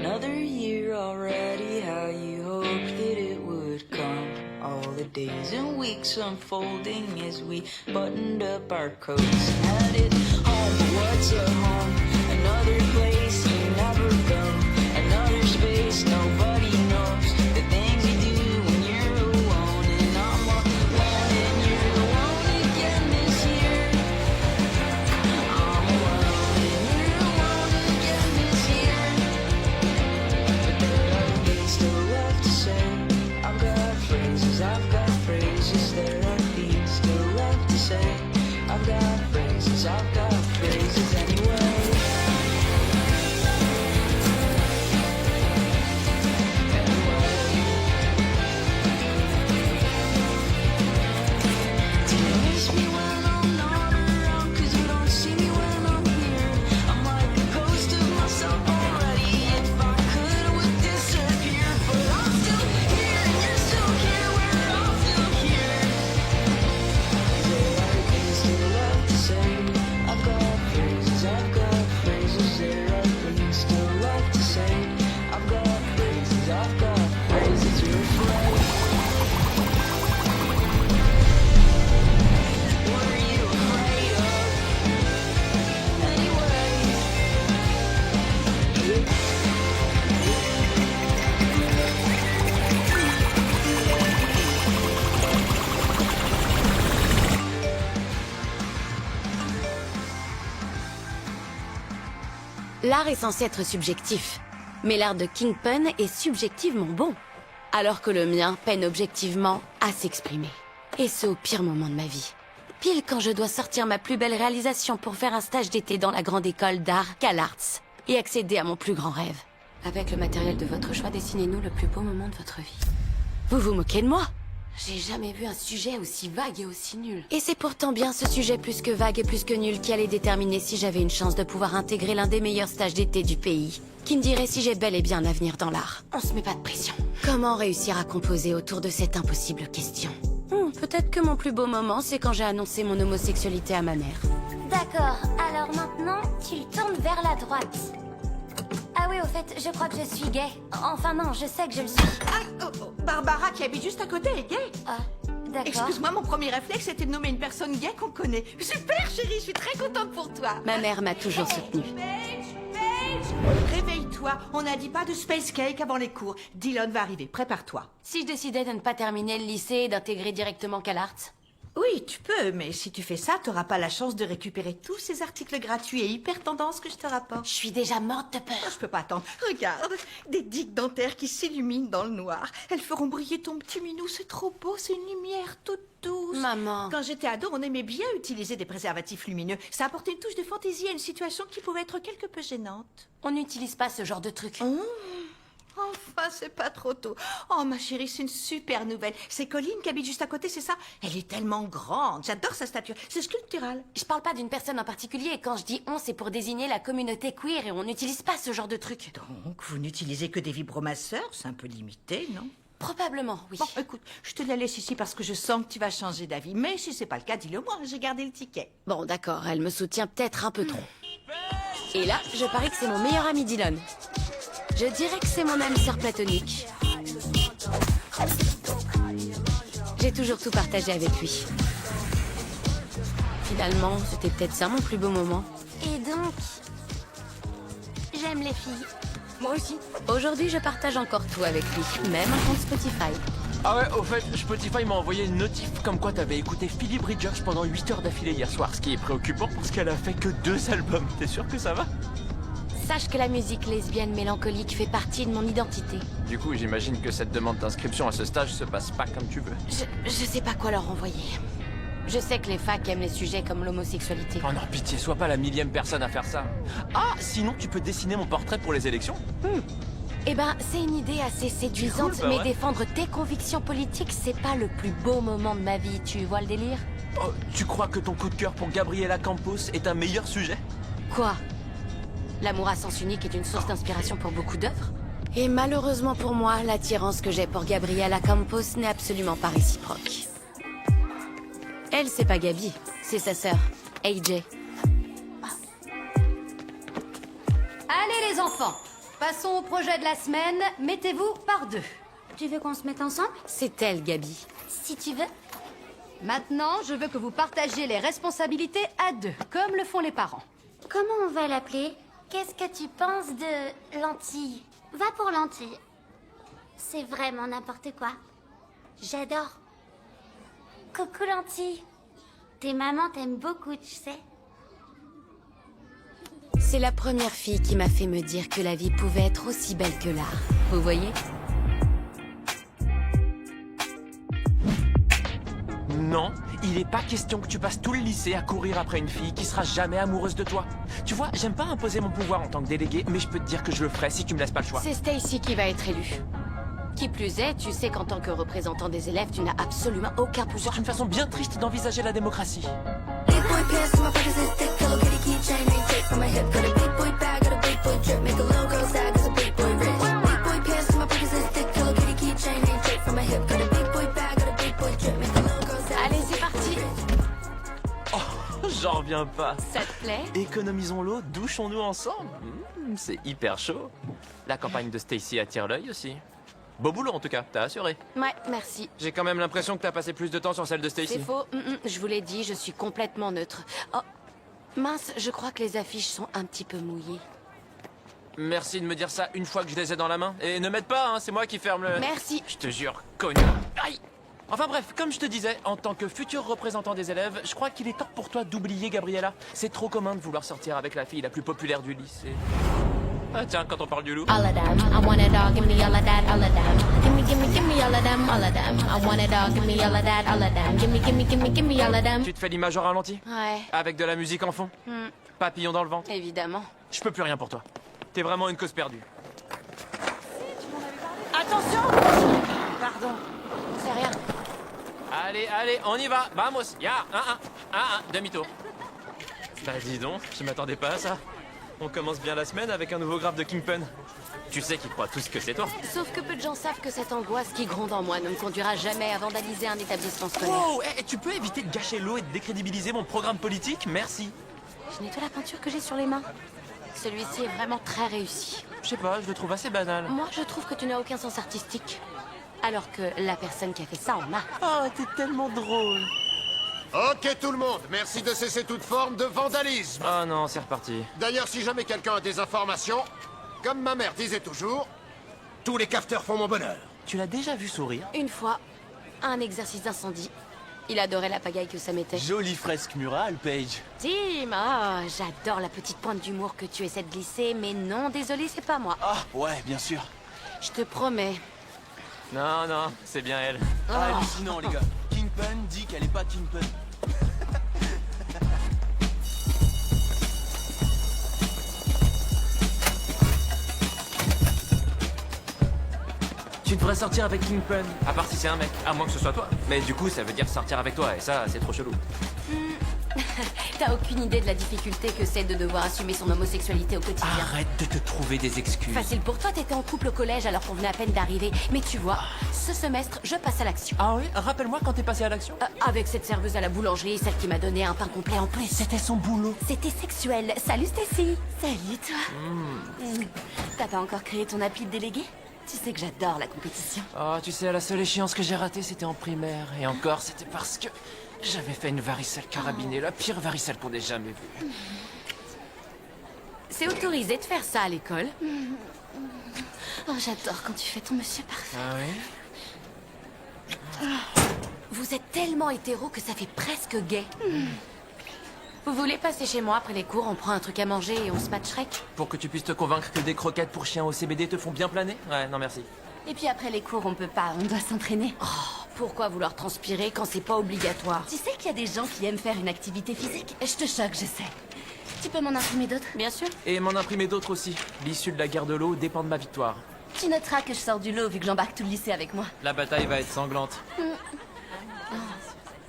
Another year already, how you hoped that it would come. All the days and weeks unfolding as we buttoned up our coats and headed home. But what's a home? Another place you never go. Another space nobody knows. The things you do when you're alone. And I'm alone and you're alone again this year. I'm alone and you're alone again this year. But there are things still left to say. I've got phrases, there are things still left to say. I've got phrases anyway. Do you miss me when I'm not around? 'Cause you don't see me when I'm here. I'm like a ghost of myself already. If I could, I would disappear. But I'm still here and you're still here. We're all still here. There are things still left to say. I've got phrases, there are things still left to say. I've got phrases, you're afraid. What are you afraid of? Anyway. L'art est censé être subjectif, mais l'art de Kingpin est subjectivement bon, alors que le mien peine objectivement à s'exprimer. Et ce au pire moment de ma vie. Pile quand je dois sortir ma plus belle réalisation pour faire un stage d'été dans la grande école d'art CalArts et accéder à mon plus grand rêve. Avec le matériel de votre choix, dessinez-nous le plus beau moment de votre vie. Vous vous moquez de moi? J'ai jamais vu un sujet aussi vague et aussi nul. Et c'est pourtant bien ce sujet plus que vague et plus que nul qui allait déterminer si j'avais une chance de pouvoir intégrer l'un des meilleurs stages d'été du pays. Qui me dirait si j'ai bel et bien un avenir dans l'art. On se met pas de pression. Comment réussir à composer autour de cette impossible question? Peut-être que mon plus beau moment, c'est quand j'ai annoncé mon homosexualité à ma mère. D'accord, alors maintenant, tu le tournes vers la droite. Ah oui, au fait, je crois que je suis gay. Enfin non, je sais que je le suis. Barbara, qui habite juste à côté, est gay. Ah, d'accord. Excuse-moi, mon premier réflexe était de nommer une personne gay qu'on connaît. Super, chérie, je suis très contente pour toi. Ma mère m'a toujours soutenue. Réveille-toi, on n'a dit pas de space cake avant les cours. Dylan va arriver, prépare-toi. Si je décidais de ne pas terminer le lycée et d'intégrer directement CalArts? Oui, tu peux, mais si tu fais ça, t'auras pas la chance de récupérer tous ces articles gratuits et hyper tendances que je te rapporte. Je suis déjà morte de peur. Je peux pas attendre. Regarde, des digues dentaires qui s'illuminent dans le noir. Elles feront briller ton petit minou, c'est trop beau, c'est une lumière toute douce. Maman. Quand j'étais ado, on aimait bien utiliser des préservatifs lumineux. Ça apportait une touche de fantaisie à une situation qui pouvait être quelque peu gênante. On n'utilise pas ce genre de truc. Enfin, c'est pas trop tôt. Oh, ma chérie, c'est une super nouvelle. C'est Colline qui habite juste à côté, c'est ça? Elle est tellement grande. J'adore sa stature. C'est sculptural. Je parle pas d'une personne en particulier. Quand je dis on, c'est pour désigner la communauté queer et on n'utilise pas ce genre de truc. Donc, vous n'utilisez que des vibromasseurs? C'est un peu limité, non? Probablement, oui. Bon, écoute, je te la laisse ici parce que je sens que tu vas changer d'avis. Mais si c'est pas le cas, dis-le moi, j'ai gardé le ticket. Bon, d'accord, elle me soutient peut-être un peu trop. Et là, je parie que c'est mon meilleur ami Dylan. Je dirais que c'est mon ami sœur platonique. J'ai toujours tout partagé avec lui. Finalement, c'était peut-être ça mon plus beau moment. Et donc, j'aime les filles. Moi aussi. Aujourd'hui, je partage encore tout avec lui, même un compte Spotify. Ah ouais, au fait, Spotify m'a envoyé une notif comme quoi t'avais écouté Phoebe Bridgers pendant 8 heures d'affilée hier soir, ce qui est préoccupant parce qu'elle a fait que 2 albums. T'es sûr que ça va? Sache que la musique lesbienne mélancolique fait partie de mon identité. Du coup, j'imagine que cette demande d'inscription à ce stage se passe pas comme tu veux. Je sais pas quoi leur envoyer. Je sais que les facs aiment les sujets comme l'homosexualité. Oh non, pitié, sois pas la 1000e personne à faire ça. Ah, sinon tu peux dessiner mon portrait pour les élections? Eh ben, c'est une idée assez séduisante, Cool, bah mais ouais. défendre tes convictions politiques, c'est pas le plus beau moment de ma vie, tu vois le délire? Oh, tu crois que ton coup de cœur pour Gabriela Campos est un meilleur sujet? Quoi? L'amour à sens unique est une source d'inspiration pour beaucoup d'œuvres. Et malheureusement pour moi, l'attirance que j'ai pour Gabriela Campos n'est absolument pas réciproque. Elle, c'est pas Gabi, c'est sa sœur, AJ. Allez les enfants, passons au projet de la semaine. Mettez-vous par deux. Tu veux qu'on se mette ensemble? C'est elle, Gabi. Si tu veux. Maintenant, je veux que vous partagiez les responsabilités à deux, comme le font les parents. Comment on va l'appeler? Qu'est-ce que tu penses de Lentille? Va pour Lentille. C'est vraiment n'importe quoi. J'adore. Coucou Lentille. Tes mamans t'aiment beaucoup, tu sais. C'est la première fille qui m'a fait me dire que la vie pouvait être aussi belle que l'art. Vous voyez? Non, il est pas question que tu passes tout le lycée à courir après une fille qui sera jamais amoureuse de toi. Tu vois, j'aime pas imposer mon pouvoir en tant que délégué, mais je peux te dire que je le ferai si tu me laisses pas le choix. C'est Stacy qui va être élue. Qui plus est, tu sais qu'en tant que représentant des élèves, tu n'as absolument aucun pouvoir. C'est une façon bien triste d'envisager la démocratie. Allez, c'est parti. J'en reviens pas. Ça te plaît? Économisons l'eau, douchons-nous ensemble. C'est hyper chaud. La campagne de Stacy attire l'œil aussi. Beau boulot en tout cas, t'as assuré. Ouais, merci. J'ai quand même l'impression que t'as passé plus de temps sur celle de C'est Stacy. faux. Je vous l'ai dit, je suis complètement neutre. Oh, mince, je crois que les affiches sont un petit peu mouillées. Merci de me dire ça une fois que je les ai dans la main. Et ne m'aide pas, hein, c'est moi qui ferme le... Merci. Je te jure, connard. Aïe. Enfin bref, comme je te disais, en tant que futur représentant des élèves, je crois qu'il est temps pour toi d'oublier Gabriella. C'est trop commun de vouloir sortir avec la fille la plus populaire du lycée. Ah tiens, quand on parle du loup... All of them, I want it all, give me all of that, all of them. Give me all of them, all of them. I want it all, give me all of that, all of them. Give me all of them. Tu te fais l'image au ralenti? Ouais, Avec de la musique en fond? Papillon dans le ventre? évidemment. Je peux plus rien pour toi. T'es vraiment une cause perdue. Attention! Pardon. C'est rien. Allez, allez, on y va. Vamos. Ya, demi-tour. Bah dis donc, je m'attendais pas à ça. On commence bien la semaine avec un nouveau graphe de Kingpin. Tu sais qu'ils croient tous que c'est toi. Sauf que peu de gens savent que cette angoisse qui gronde en moi ne me conduira jamais à vandaliser un établissement scolaire. Wow, tu peux éviter de gâcher l'eau et de décrédibiliser mon programme politique? Merci. Je nettoie la peinture que j'ai sur les mains. Celui-ci est vraiment très réussi. Je sais pas, je le trouve assez banal. Moi, je trouve que tu n'as aucun sens artistique. Alors que la personne qui a fait ça en a. Oh, t'es tellement drôle. Ok tout le monde, merci de cesser toute forme de vandalisme. Oh non, c'est reparti. D'ailleurs, si jamais quelqu'un a des informations, comme ma mère disait toujours, tous les cafeteurs font mon bonheur. Tu l'as déjà vu sourire? Une fois, un exercice d'incendie. Il adorait la pagaille que ça mettait. Jolie fresque murale, Paige. Tim, j'adore la petite pointe d'humour que tu essaies de glisser, mais non, désolé, c'est pas moi. Ah, ouais, bien sûr. Je te promets. Non, non, c'est bien elle. Hallucinant, les gars. Kingpin dit qu'elle est pas Kingpin. Tu devrais sortir avec Kingpin. À part si c'est un mec, à moins que ce soit toi. Mais du coup, ça veut dire sortir avec toi, et ça, c'est trop chelou. T'as aucune idée de la difficulté que c'est de devoir assumer son homosexualité au quotidien. Arrête de te trouver des excuses. Facile pour toi, t'étais en couple au collège alors qu'on venait à peine d'arriver. Mais tu vois, ce semestre, je passe à l'action. Ah oui? Rappelle-moi quand t'es passé à l'action. Avec cette serveuse à la boulangerie, celle qui m'a donné un pain complet en plus. C'était son boulot. C'était sexuel. Salut Stacy. Salut toi. T'as pas encore créé ton appli de délégué? Tu sais que j'adore la compétition. Oh, tu sais, la seule échéance que j'ai ratée, c'était en primaire. Et encore, c'était parce que j'avais fait une varicelle carabinée, la pire varicelle qu'on ait jamais vue. C'est autorisé de faire ça à l'école. Oh, j'adore quand tu fais ton monsieur parfait. Ah oui? Vous êtes tellement hétéro que ça fait presque gay. Vous voulez passer chez moi après les cours, on prend un truc à manger et on se match Shrek? Pour que tu puisses te convaincre que des croquettes pour chiens au CBD te font bien planer? Ouais, non merci. Et puis après les cours, on peut pas, on doit s'entraîner. Oh, pourquoi vouloir transpirer quand c'est pas obligatoire? Tu sais qu'il y a des gens qui aiment faire une activité physique? Je te choque, je sais. Tu peux m'en imprimer d'autres? Bien sûr. Et m'en imprimer d'autres aussi. L'issue de la guerre de l'eau dépend de ma victoire. Tu noteras que je sors du lot vu que j'embarque tout le lycée avec moi. La bataille va être sanglante.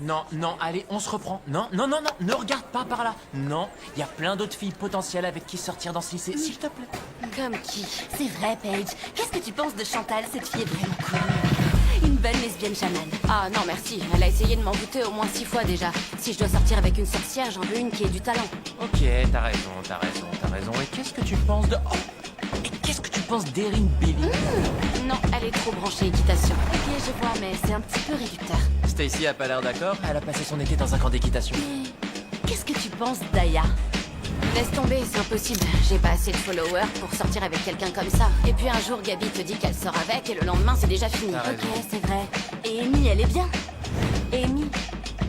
Non, non, allez, on se reprend. Non, non, non, non, ne regarde pas par là. Non, il y a plein d'autres filles potentielles avec qui sortir dans ce lycée, s'il te plaît. Comme qui? C'est vrai, Paige. Qu'est-ce que tu penses de Chantal? Cette fille est vraiment cool. Une bonne lesbienne chamane. Ah non, merci. Elle a essayé de m'envoûter au moins 6 fois déjà. Si je dois sortir avec une sorcière, j'en veux une qui ait du talent. Ok, t'as raison, t'as raison, t'as raison. Et qu'est-ce que tu penses de... Oh! Et qu'est-ce que tu penses d'Erin Billy? Non, elle est trop branchée équitation. Ok, je vois, mais c'est un petit peu réducteur. Stacy a pas l'air d'accord. Elle a passé son été dans un camp d'équitation. Qu'est-ce que tu penses d'Aya? Laisse tomber, c'est impossible. J'ai pas assez de followers pour sortir avec quelqu'un comme ça. Et puis un jour, Gabi te dit qu'elle sort avec et le lendemain, c'est déjà fini. T'as raison. Ok, c'est vrai. Et Amy, elle est bien. Amy?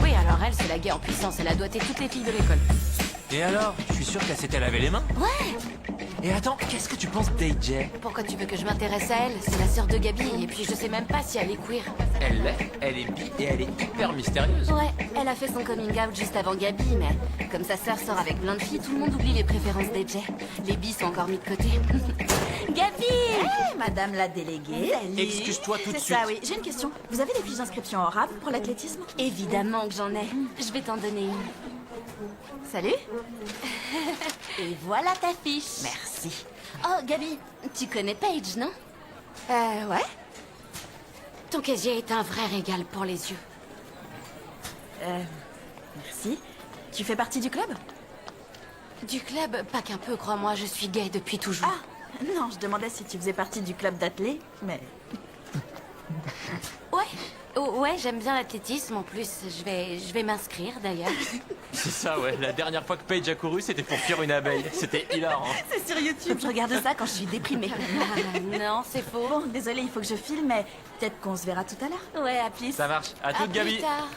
Oui, alors elle, c'est la gaie en puissance. Elle a doigté toutes les filles de l'école. Et alors? Je suis sûr qu'elle s'était lavé les mains. Ouais! Et attends, qu'est-ce que tu penses d'AJ? Pourquoi tu veux que je m'intéresse à elle? C'est la sœur de Gabi, et puis je sais même pas si elle est queer. Elle l'est, elle est bi et elle est hyper mystérieuse. Ouais, elle a fait son coming out juste avant Gabi, mais comme sa sœur sort avec plein de filles, tout le monde oublie les préférences d'AJ. Les bis sont encore mis de côté. Gabi! Hey, madame la déléguée. Excuse-toi tout de C'est suite. ça, oui. J'ai une question. Vous avez des fiches d'inscription en rap pour l'athlétisme? Évidemment que j'en ai. Je vais t'en donner une. Salut. Et voilà ta fiche. Merci. Oh, Gabi, tu connais Paige, non? Ouais. Ton casier est un vrai régal pour les yeux. Merci. Tu fais partie du club? Du club, pas qu'un peu, crois-moi, je suis gay depuis toujours. Ah, non, je demandais si tu faisais partie du club d'athlé, mais... Ouais. Oh, ouais, j'aime bien l'athlétisme, en plus, je vais m'inscrire, d'ailleurs. C'est ça, ouais. La dernière fois que Paige a couru, c'était pour fuir une abeille. C'était hilarant. C'est sur YouTube, je regarde ça quand je suis déprimée. Non, c'est faux. Bon, désolé, il faut que je file, mais peut-être qu'on se verra tout à l'heure. Ouais, à plus. Ça marche. À toute, plus Gabi. tard.